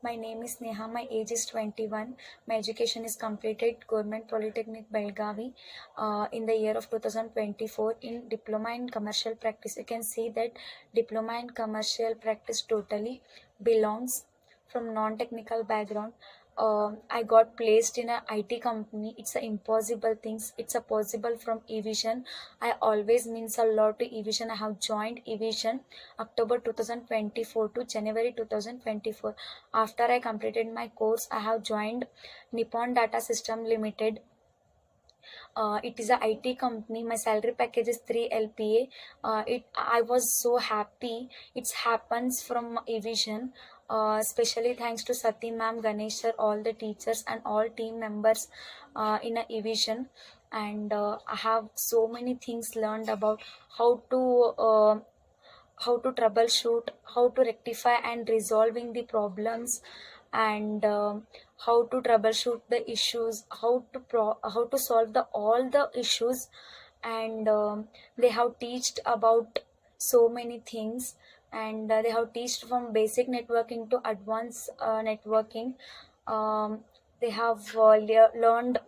My name is Sneha. My age is 21. My education is completed Government Polytechnic Belagavi in the year of 2024 in Diploma in Commercial Practice. You can see that Diploma in Commercial Practice totally belongs from non-technical background. I got placed in a IT company. It's a impossible things. It's a possible from Evision. I always means a lot to Evision. I have joined Evision October 2024 to January 2024. After I completed my course, I have joined Nippon Data Systems Limited. It is a IT company. My salary package is 3 LPA. I was so happy. It happens from Evision. Especially thanks to Sati ma'am, Ganesh sir, all the teachers and all team members in a Evision. And I have so many things learned about how to uh, how to troubleshoot, how to rectify and resolving the problems, and how to troubleshoot the issues, how to solve the all the issues, and they have teached about so many things, and they have teached from basic networking to advanced networking. They have learned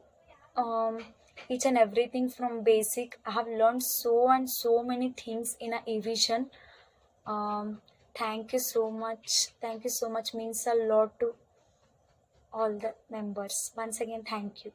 um, each and everything from basic. I have learned so and so many things in a Evision. um, Thank you so much. Thank you so much. Means a lot to all the members. Once again, thank you.